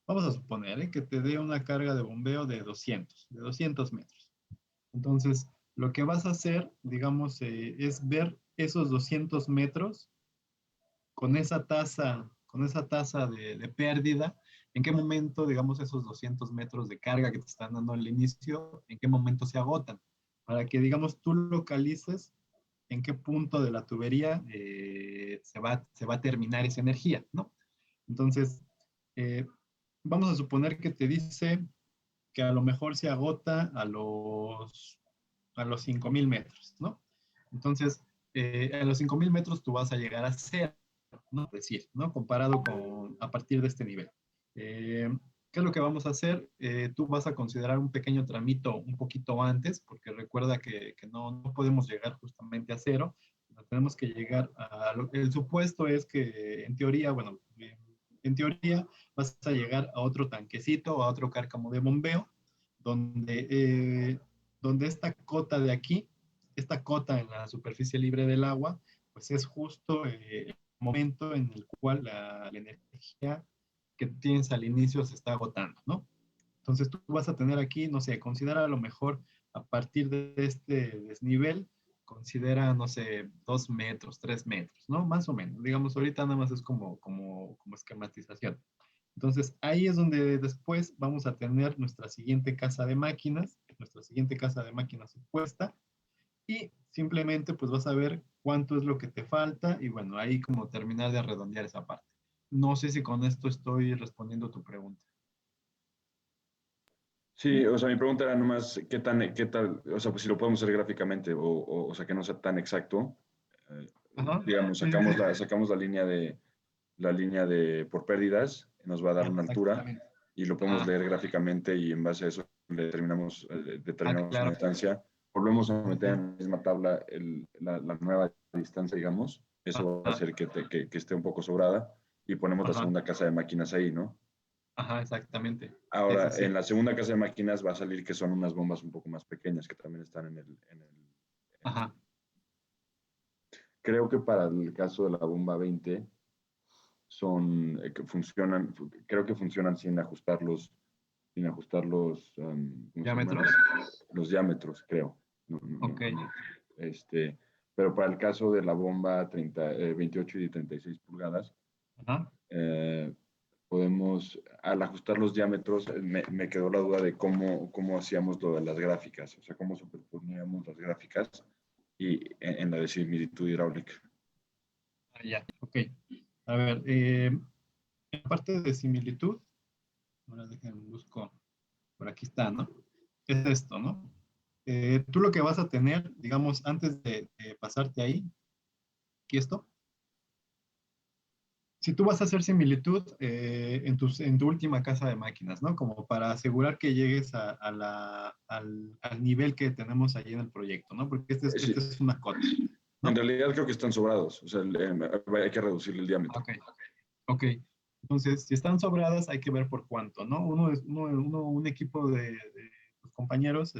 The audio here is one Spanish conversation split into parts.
Vamos a suponer que te dé una carga de bombeo de 200 metros. Entonces, lo que vas a hacer, digamos, es ver esos 200 metros con esa tasa de pérdida, en qué momento, digamos, esos 200 metros de carga que te están dando al inicio, en qué momento se agotan, para que, digamos, tú localices en qué punto de la tubería se va a terminar esa energía, ¿no? Entonces, eh, vamos a suponer que te dice que a lo mejor se agota a los 5.000 metros, ¿no? Entonces, a los 5.000 metros tú vas a llegar a cero, ¿no? Es decir, ¿no? Comparado con a partir de este nivel. Eh, ¿Qué es lo que vamos a hacer? Tú vas a considerar un pequeño tramito un poquito antes, porque recuerda que no podemos llegar justamente a cero, tenemos que llegar el supuesto es que en teoría, bueno, en teoría vas a llegar a otro tanquecito o a otro cárcamo de bombeo, donde, donde esta cota de aquí, esta cota en la superficie libre del agua, pues es justo el momento en el cual la energía que tienes al inicio se está agotando, ¿no? Entonces tú vas a tener aquí, no sé, considera a lo mejor a partir de este desnivel, considera, no sé, 2 metros, 3 metros, ¿no? Más o menos. Digamos, ahorita nada más es como esquematización. Entonces ahí es donde después vamos a tener nuestra siguiente casa de máquinas supuesta, y simplemente pues vas a ver cuánto es lo que te falta y bueno, ahí como terminar de redondear esa parte. No sé si con esto estoy respondiendo tu pregunta. Sí, o sea, mi pregunta era nomás, qué tal, o sea, pues si lo podemos hacer gráficamente, o sea, que no sea tan exacto, eh, Ajá. digamos, Sí, sí, sí. sacamos la línea de por pérdidas, nos va a dar una altura, Exactamente. y lo podemos Ajá. leer gráficamente, y en base a eso Ah, determinamos una claro. distancia. Volvemos a Sí, meter sí. en la misma tabla la nueva distancia, digamos, eso va a Ajá. hacer que esté un poco sobrada, y ponemos la Ajá. segunda casa de máquinas ahí, ¿no? Ajá, exactamente. Sí, sí, Ahora, en sí. la segunda casa de máquinas va a salir que son unas bombas un poco más pequeñas que también están Ajá. creo que para el caso de la bomba 20 son, que funcionan, creo que funcionan sin ajustar ¿cómo se llaman? ¿Diámetros? Los diámetros, creo. Ok. Pero para el caso de la bomba 28 y 36 pulgadas, Ajá. eh, podemos, al ajustar los diámetros, me quedó la duda de cómo hacíamos lo de las gráficas, o sea, cómo superponíamos las gráficas en la de similitud hidráulica. Ah, ya. Ok. A ver, en parte de similitud, ahora déjenme busco, por aquí está, ¿no? Es esto, ¿no? Tú lo que vas a tener, digamos, antes de pasarte ahí, aquí esto, si tú vas a hacer similitud en tu última casa de máquinas, ¿no? Como para asegurar que llegues al nivel que tenemos allí en el proyecto, ¿no? Porque este Sí, es una cota, en ¿no? realidad creo que están sobrados, o sea, hay que reducir el Ah, diámetro. ok, ok. Entonces, si están sobradas, hay que ver por cuánto, ¿no? Un equipo de tus compañeros,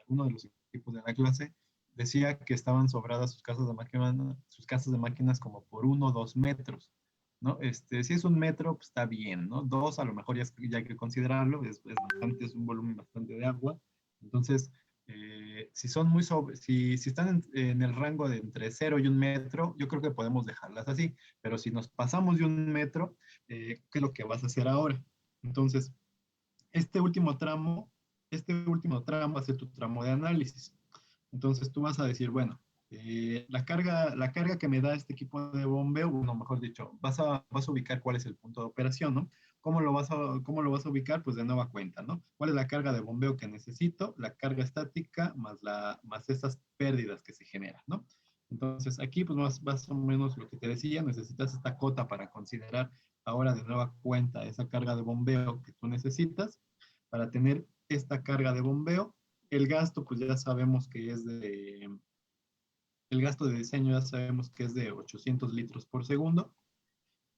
uno de los equipos de la clase, decía que estaban sobradas sus casas de máquinas como por 1 o 2 metros, ¿no? Si es 1 metro, pues está bien, ¿no? Dos, a lo mejor ya hay que considerarlo, es un volumen bastante de agua. Entonces, si son si están en el rango de entre 0 y 1 metro, yo creo que podemos dejarlas así. Pero si nos pasamos de 1 metro, ¿qué es lo que vas a hacer ahora? Entonces, este último tramo, este último tramo va a ser tu tramo de análisis. Entonces tú vas a decir, bueno, la carga que me da este equipo de bombeo, bueno, mejor dicho, vas a ubicar cuál es el punto de operación, ¿no? ¿Cómo lo vas a ubicar? Pues de nueva cuenta, ¿no? ¿Cuál es la carga de bombeo que necesito? La carga estática más esas pérdidas que se generan, ¿no? Entonces aquí pues más o menos lo que te decía, necesitas esta cota para considerar ahora de nueva cuenta esa carga de bombeo que tú necesitas para tener esta carga de bombeo. El gasto, pues ya sabemos que el gasto de diseño ya sabemos que es de 800 litros por segundo.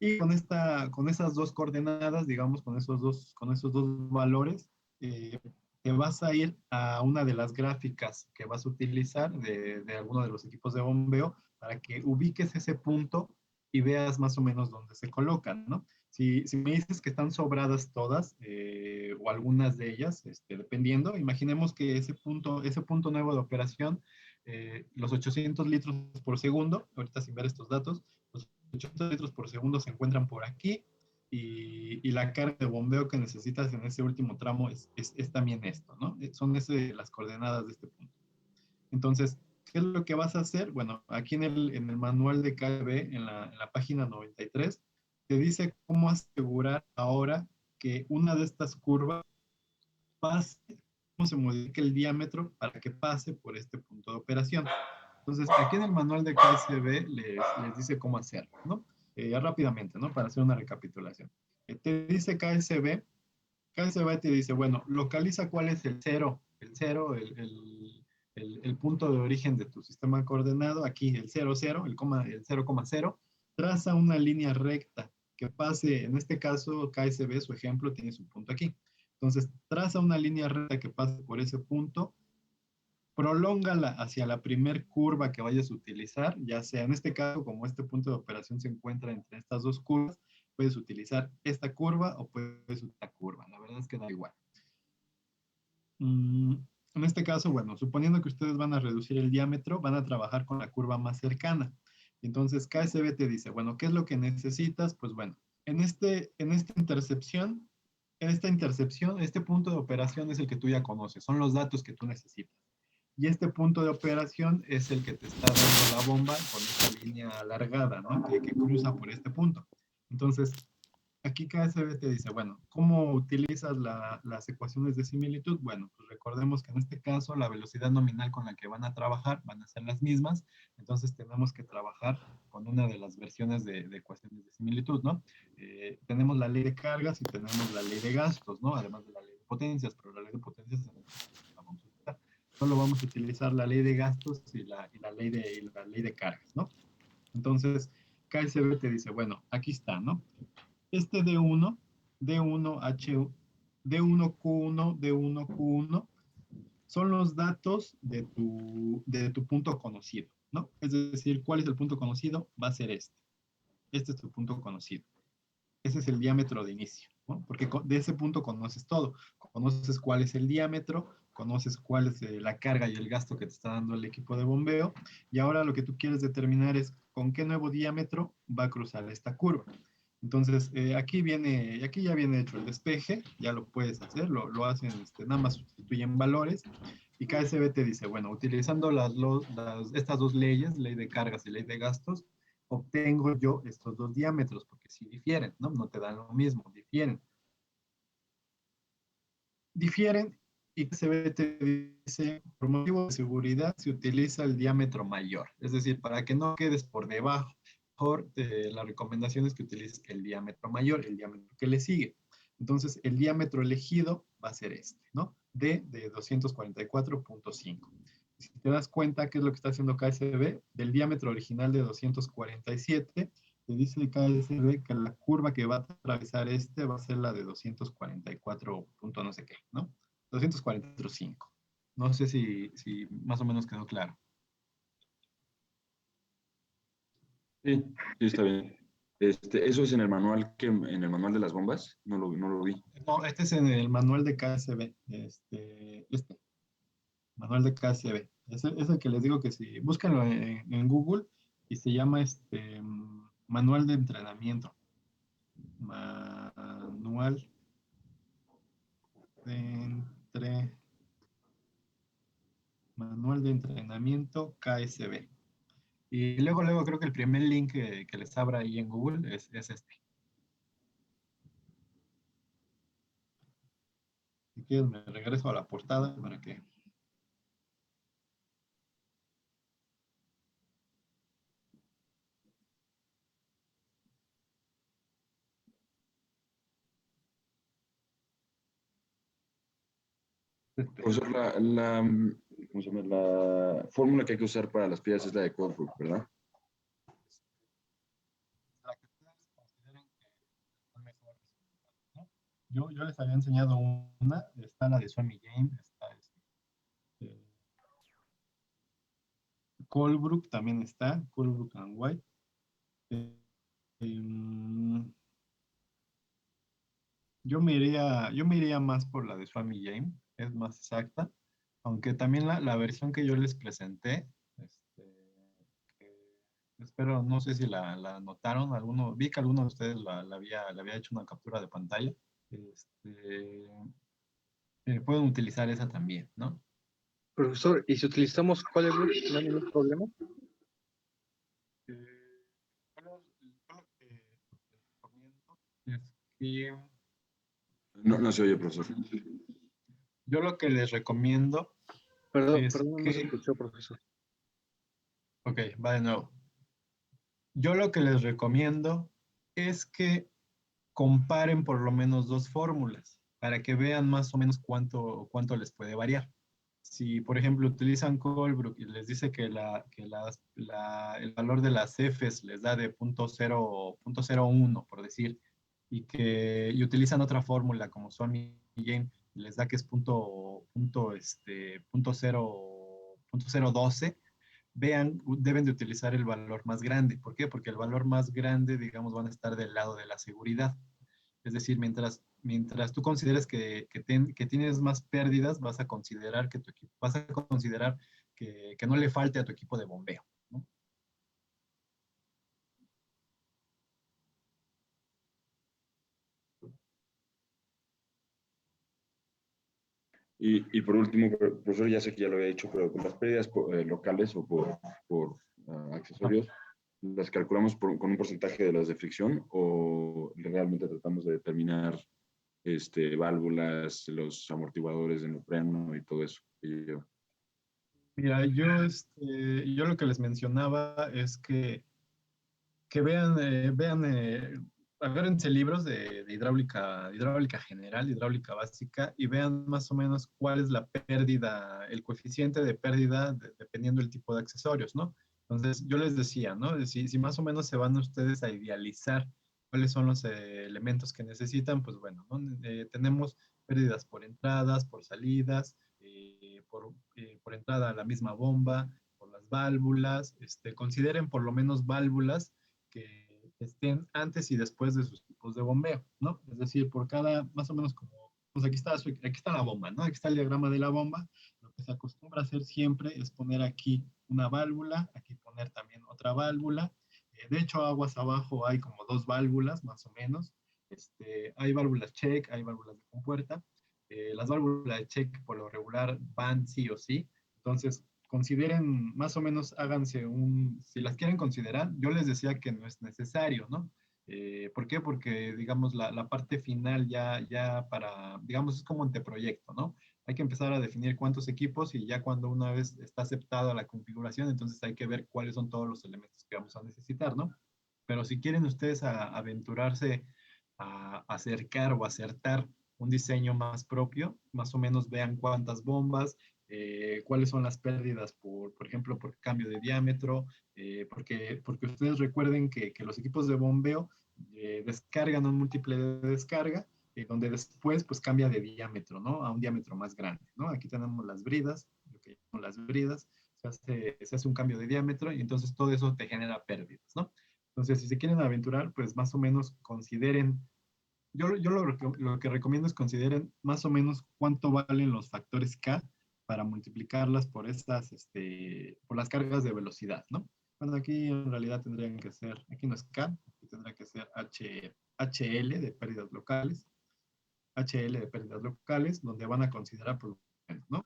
Y con esas dos coordenadas, digamos, con esos dos valores, eh, te vas a ir a una de las gráficas que vas a utilizar de alguno de los equipos de bombeo para que ubiques ese punto y veas más o menos dónde se colocan, ¿no? Si me dices que están sobradas todas, o algunas de ellas, dependiendo, imaginemos que ese punto nuevo de operación, los 800 litros por segundo, ahorita sin ver estos datos, los 800 litros por segundo se encuentran por aquí, y la carga de bombeo que necesitas en ese último tramo es también esto, ¿no? Son las coordenadas de este punto. Entonces, ¿qué es lo que vas a hacer? Bueno, aquí en el manual de KB, en la página 93, te dice cómo asegurar ahora que una de estas curvas pase, cómo se modifica el diámetro para que pase por este punto de operación. Entonces, aquí en el manual de KSB les dice cómo hacerlo, ¿no? Rápidamente, ¿no? Para hacer una recapitulación. Te dice KSB te dice, bueno, localiza cuál es el punto de origen de tu sistema coordenado, aquí el 00, el 0,0, traza una línea recta que pase, en este caso KSB, su ejemplo, tiene su punto aquí. Entonces, traza una línea recta que pase por ese punto, prolóngala hacia la primer curva que vayas a utilizar, ya sea en este caso, como este punto de operación se encuentra entre estas dos curvas, puedes utilizar esta curva o puedes utilizar esta curva. La verdad es que da igual. En este caso, bueno, suponiendo que ustedes van a reducir el diámetro, van a trabajar con la curva más cercana. Entonces, KSB te dice, bueno, ¿qué es lo que necesitas? Pues bueno, en esta intercepción, este punto de operación es el que tú ya conoces, son los datos que tú necesitas. Y este punto de operación es el que te está dando la bomba con esta línea alargada, ¿no? Que cruza por este punto. Entonces, aquí KSB te dice, bueno, ¿cómo utilizas las ecuaciones de similitud? Bueno, pues recordemos que en este caso la velocidad nominal con la que van a trabajar van a ser las mismas, entonces tenemos que trabajar con una de las versiones de ecuaciones de similitud, ¿no? Tenemos la ley de cargas y tenemos la ley de gastos, ¿no? Además de la ley de potencias, pero la ley de potencias la vamos a utilizar. Solo vamos a utilizar la ley de gastos y la ley de cargas, ¿no? Entonces, KSB te dice, bueno, aquí está, ¿no? Este D1, D1H, D1Q1, D1Q1 son los datos de tu punto conocido, ¿no? Es decir, ¿cuál es el punto conocido? Va a ser este. Este es tu punto conocido. Ese es el diámetro de inicio, ¿no? Porque de ese punto conoces todo. Conoces cuál es el diámetro, conoces cuál es la carga y el gasto que te está dando el equipo de bombeo, y ahora lo que tú quieres determinar es con qué nuevo diámetro va a cruzar esta curva. Entonces, aquí ya viene hecho el despeje, ya lo puedes hacer, lo hacen, nada más sustituyen valores, y KSB te dice, bueno, utilizando estas dos leyes, ley de cargas y ley de gastos, obtengo yo estos dos diámetros, porque sí difieren, ¿no? No te dan lo mismo, difieren. Difieren, y KSB te dice, por motivo de seguridad se utiliza el diámetro mayor, es decir, para que no quedes por debajo. La recomendación es que utilices el diámetro mayor, el diámetro que le sigue. Entonces, el diámetro elegido va a ser este, ¿no? De 244.5. Si te das cuenta, ¿qué es lo que está haciendo KSB? Del diámetro original de 247, te dice KSB que la curva que va a atravesar va a ser la de 244 punto no sé qué, ¿no? 244.5. No sé si más o menos quedó claro. Sí, sí, está bien. Eso es en el manual en el manual de las bombas, no lo vi. No, este es en el manual de KSB. Manual de KSB. Es el que les digo que si búsquenlo en Google y se llama manual de entrenamiento. Manual de manual de entrenamiento KSB. Y luego creo que el primer link que les abra ahí en Google es este. Si quieren, me regreso a la portada para que. Profesor, ¿cómo se llama? La fórmula que hay que usar para las piezas es la de Colebrook, ¿verdad? La que ustedes consideren que es mejor resultado, ¿no? Yo les había enseñado una, está la de Swami Game, está Colebrook también está, Colebrook and White. Eh, em, yo me iría más por la de Swami Jane, es más exacta, aunque también la versión que yo les presenté, este, que espero, no sé si la notaron, vi que alguno de ustedes le había hecho una captura de pantalla, este, pueden utilizar esa también, ¿no? Profesor, ¿y si utilizamos Colorbook, no hay ningún problema? Yo lo que recomiendo es que No, no se oye, profesor. yo lo que les recomiendo Perdón, es perdón, no se que, escuchó, profesor. ok, va de nuevo. Yo lo que les recomiendo es que comparen por lo menos dos fórmulas para que vean más o menos cuánto les puede variar. Si, por ejemplo, utilizan Colebrook y les dice que el valor de las Fs les da de 0.01, por decir, y utilizan otra fórmula como son Game, les da que es punto 0.012, deben de utilizar el valor más grande. ¿Por qué? Porque el valor más grande, digamos, van a estar del lado de la seguridad. Es decir, mientras tú consideres que tienes más pérdidas, vas a considerar que no le falte a tu equipo de bombeo, ¿no? Y por último, profesor, ya sé que ya lo había dicho, pero con las pérdidas locales o por accesorios, ¿las calculamos con un porcentaje de las de fricción o realmente tratamos de determinar válvulas, los amortiguadores de neopreno y todo eso? Mira, yo lo que les mencionaba es que agárrense libros de hidráulica general, hidráulica básica, y vean más o menos cuál es la pérdida, el coeficiente de pérdida dependiendo del tipo de accesorios, ¿no? Entonces, yo les decía, ¿no? Si más o menos se van ustedes a idealizar cuáles son los elementos que necesitan, pues bueno, ¿no? Tenemos pérdidas por entradas, por salidas, por entrada a la misma bomba, por las válvulas, consideren por lo menos válvulas que estén antes y después de sus tipos de bombeo, ¿no? Es decir, por cada, más o menos como, pues aquí está la bomba, ¿no? Aquí está el diagrama de la bomba. Lo que se acostumbra a hacer siempre es poner aquí una válvula, aquí poner también otra válvula. De hecho, aguas abajo hay como dos válvulas, más o menos. Hay válvulas check, hay válvulas de compuerta. Las válvulas de check por lo regular van sí o sí. Entonces, consideren, más o menos háganse si las quieren considerar, yo les decía que no es necesario, ¿no? ¿Por qué? Porque, digamos, la parte final digamos, es como anteproyecto, ¿no? Hay que empezar a definir cuántos equipos y ya cuando una vez está aceptada la configuración, entonces hay que ver cuáles son todos los elementos que vamos a necesitar, ¿no? Pero si quieren ustedes aventurarse a acercar o acertar un diseño más propio, más o menos vean cuántas bombas, cuáles son las pérdidas por ejemplo, por cambio de diámetro, porque ustedes recuerden que los equipos de bombeo descargan un múltiple de descarga, donde después pues cambia de diámetro, ¿no? A un diámetro más grande, ¿no? Aquí tenemos las bridas, lo que llamamos las bridas, se hace un cambio de diámetro y entonces todo eso te genera pérdidas, ¿no? Entonces, si se quieren aventurar, pues más o menos consideren lo que recomiendo es consideren más o menos cuánto valen los factores K para multiplicarlas por las cargas de velocidad, ¿no? Bueno, aquí en realidad tendrían que ser, aquí no es K, aquí tendrá que ser HL de pérdidas locales, HL de pérdidas locales, donde van a considerar productos, ¿no?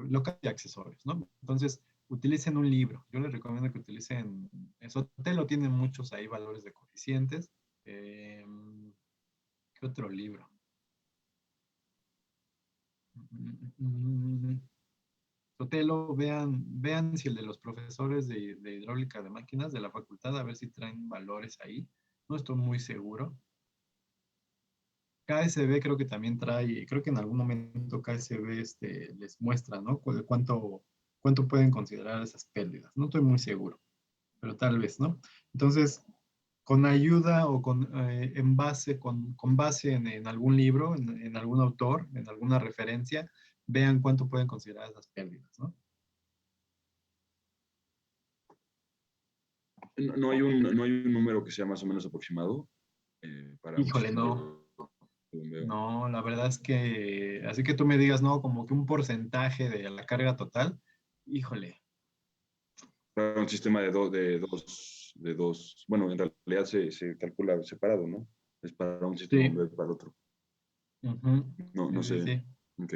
Locales y accesorios, ¿no? Entonces, utilicen un libro. Yo les recomiendo que utilicen, Sotelo tiene muchos ahí valores de coeficientes. Eh, ¿Qué otro libro? Sotelo, vean si el de los profesores de hidráulica de máquinas de la facultad, a ver si traen valores ahí. No estoy muy seguro. KSB creo que también trae, creo que en algún momento KSB les muestra, ¿no? Cuánto pueden considerar esas pérdidas. No estoy muy seguro, pero tal vez, ¿no? Entonces, con ayuda o con base en algún libro, en algún autor, en alguna referencia, vean cuánto pueden considerar esas pérdidas, ¿no? No hay un número que sea más o menos aproximado para un Híjole, sistema. no. bombeo. No, la verdad es que, así que tú me digas, no, como que un porcentaje de la carga total, híjole, Para un sistema de dos, bueno, en realidad se calcula separado, ¿no? Es para un sistema sí, bombeo y para el otro. ujú, No, sí, no sí, sé. sí, Ok.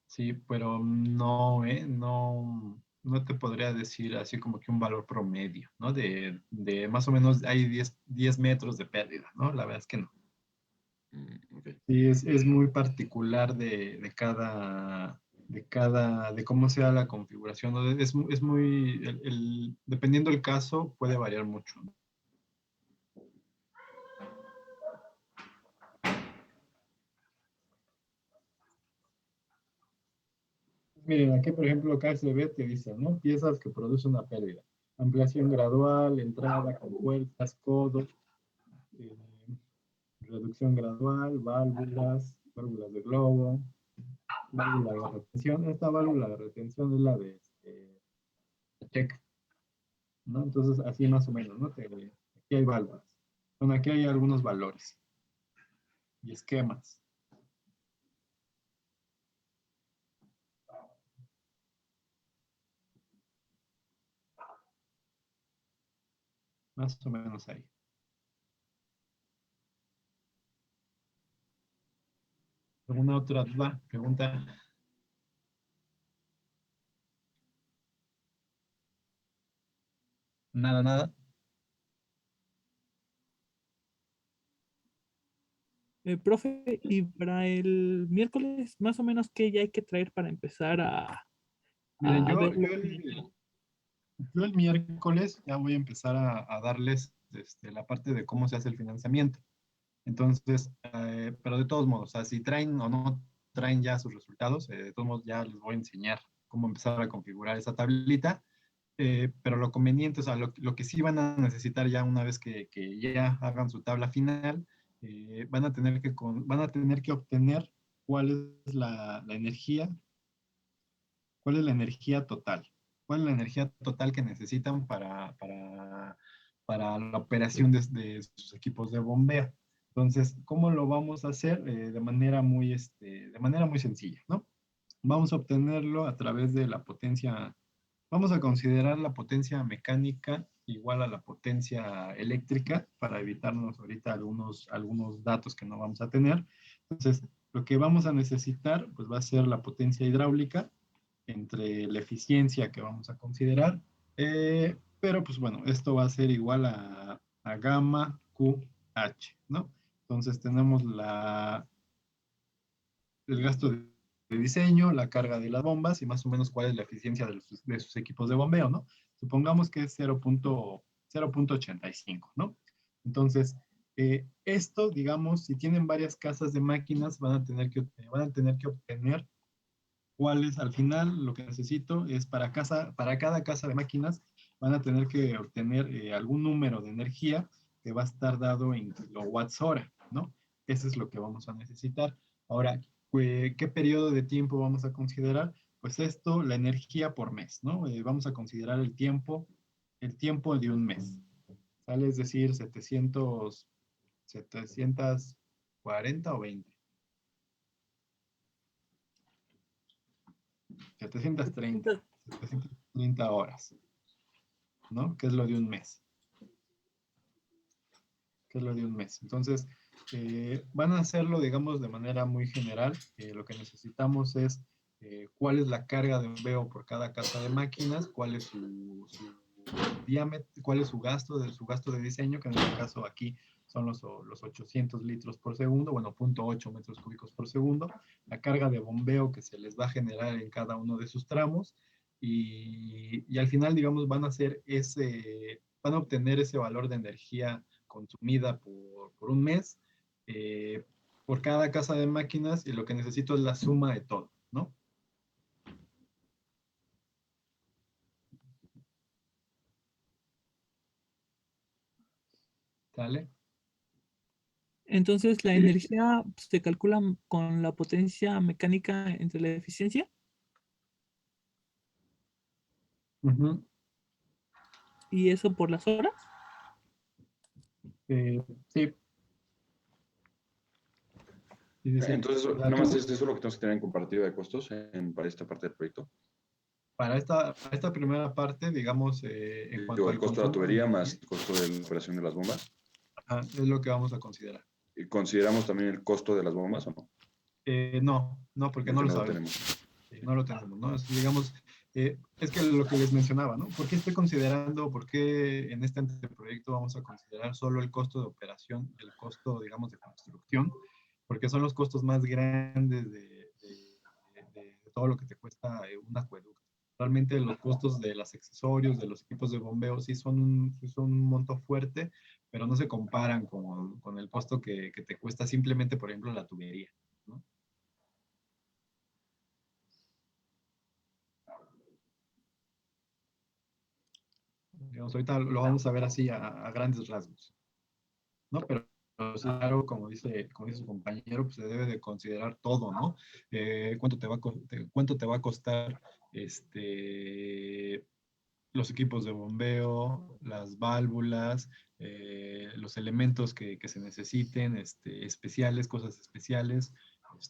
sí, pero no, no, no te podría decir así como que un valor promedio, ¿no? De más o menos hay 10 metros de pérdida, ¿no? La verdad es que no. Ok. Sí, es muy particular de cómo sea la configuración, ¿no? Es muy, dependiendo del caso, puede variar mucho, ¿no? Miren, aquí por ejemplo KSB te dice, ¿no? Piezas que producen una pérdida. Ampliación gradual, entrada con puertas, codos, eh, reducción gradual, válvulas de globo, válvula de retención. Esta válvula de retención es la de check, ¿no? Entonces, así más o menos, ¿no? Aquí hay válvulas. Bueno, aquí hay algunos valores y esquemas. Más o menos ahí. ¿Alguna otra duda? Pregunta. Nada, nada. Profe, y para el miércoles, más o menos, ¿qué ya hay que traer para empezar Miren, a ver? yo el miércoles ya voy a empezar a darles la parte de cómo se hace el financiamiento. Entonces, pero de todos modos, o sea, si traen o no traen ya sus resultados, de todos modos ya les voy a enseñar cómo empezar a configurar esa tablita. Pero lo conveniente, o sea, lo que sí van a necesitar ya una vez que ya hagan su tabla final, van a tener que obtener cuál es la energía, cuál es la energía total, cuál es la energía total que necesitan para la operación de sus equipos de bombeo. Entonces, ¿cómo lo vamos a hacer? De manera muy sencilla, ¿no? Vamos a obtenerlo a través de la potencia. Vamos a considerar la potencia mecánica igual a la potencia eléctrica para evitarnos ahorita algunos datos que no vamos a tener. Entonces, lo que vamos a necesitar pues va a ser la potencia hidráulica entre la eficiencia que vamos a considerar. Pero pues bueno, esto va a ser igual a gamma QH, ¿no? Entonces tenemos el gasto de diseño, la carga de las bombas y más o menos cuál es la eficiencia de sus equipos de bombeo, ¿no? Supongamos que es 0.85, ¿no? Entonces, esto, digamos, si tienen varias casas de máquinas, van a tener que obtener cuál es, al final, lo que necesito es para cada casa de máquinas, van a tener que obtener algún número de energía que va a estar dado en kilowatts hora, ¿no? Eso es lo que vamos a necesitar. Ahora, ¿qué periodo de tiempo vamos a considerar? Pues esto, la energía por mes, ¿no? Vamos a considerar el tiempo de un mes, ¿sale? Es decir, 740 o 20, 730, 730 horas, ¿no? Que es lo de un mes, que es lo de un mes. Entonces, van a hacerlo, digamos, de manera muy general. Lo que necesitamos es cuál es la carga de bombeo por cada casa de máquinas, cuál es su diámetro, cuál es su gasto de diseño, que en este caso aquí son los 800 litros por segundo, bueno, 0.8 metros cúbicos por segundo, la carga de bombeo que se les va a generar en cada uno de sus tramos, y al final, digamos, van a obtener ese valor de energía consumida por un mes, eh, por cada casa de máquinas, y lo que necesito es la suma de todo, ¿no? ¿Sale? Entonces, la energía se calcula con la potencia mecánica entre la eficiencia Ujú. y eso por las horas. Sí, Y dice, Entonces, la nada más tu- es eso lo que tenemos que tener en comparativo de costos para esta parte del proyecto. para esta primera parte, digamos, en cuanto Digo, el al costo de la consumo de tubería más energía, el costo de la operación de las bombas. es lo que vamos a considerar. ¿Y consideramos también el costo de las bombas o no? No, porque no Porque lo no lo sabemos. tenemos. No lo tenemos, ¿no? Digamos, es que lo que les mencionaba, ¿no? ¿Por qué estoy considerando, por qué en este anteproyecto vamos a considerar solo el costo de operación, el costo, digamos, de construcción? Porque son los costos más grandes de todo lo que te cuesta un acueducto. Realmente los costos de los accesorios, de los equipos de bombeo, sí son un monto fuerte, pero no se comparan con el costo que te cuesta simplemente, por ejemplo, la tubería, ¿no? Digamos, ahorita lo vamos a ver así a grandes rasgos, ¿no? Pero sí, claro, como dice su compañero, pues se debe de considerar todo, ¿no? Cuánto te va a costar este, los equipos de bombeo, las válvulas, los elementos que se necesiten, especiales, cosas especiales,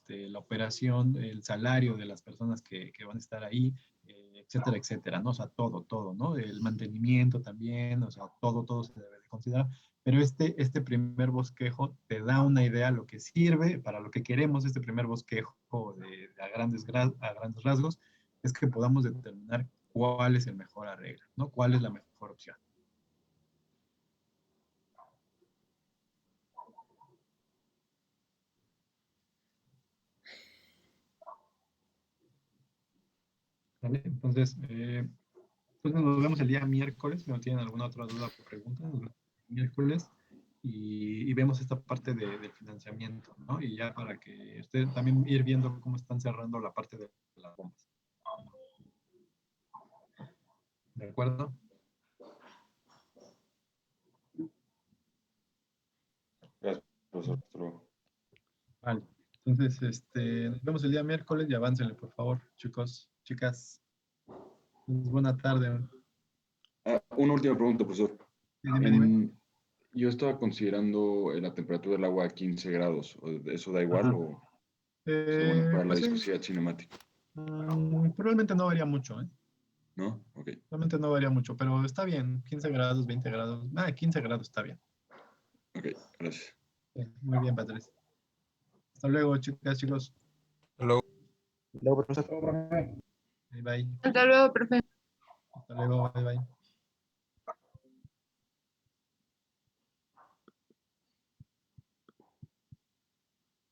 la operación, el salario de las personas que van a estar ahí, etcétera, etcétera, ¿no? O sea, todo, ¿no? El mantenimiento también, o sea, todo se debe de considerar. Pero este primer bosquejo te da una idea lo que sirve, para lo que queremos este primer bosquejo a grandes rasgos, es que podamos determinar cuál es el mejor arreglo, ¿no? ¿Cuál es la mejor opción? ¿Vale? Entonces, pues nos vemos el día miércoles, si no tienen alguna otra duda o pregunta, nos vemos el miércoles y vemos esta parte del financiamiento, ¿no? Y ya para que ustedes también ir viendo cómo están cerrando la parte de las bombas. ¿De acuerdo? Gracias, profesor. Hasta luego. Vale. Entonces, nos vemos el día miércoles y aváncenle, por favor, chicos, chicas. Buena tarde. Una última pregunta, profesor. Dime. Yo estaba considerando la temperatura del agua a 15 grados. ¿Eso da igual Ajá. o bueno, para la Pues sí, viscosidad cinemática? probablemente no varía mucho, ¿eh? ¿No? Ok. Realmente no varía mucho, pero está bien. 15 grados, 20 grados. 15 grados está bien. Ok, gracias. Muy bien, Patricia. Hasta luego, chicas, chicos. Luego, profesor. Bye, bye. Hasta luego, profe. Hasta luego, bye, bye.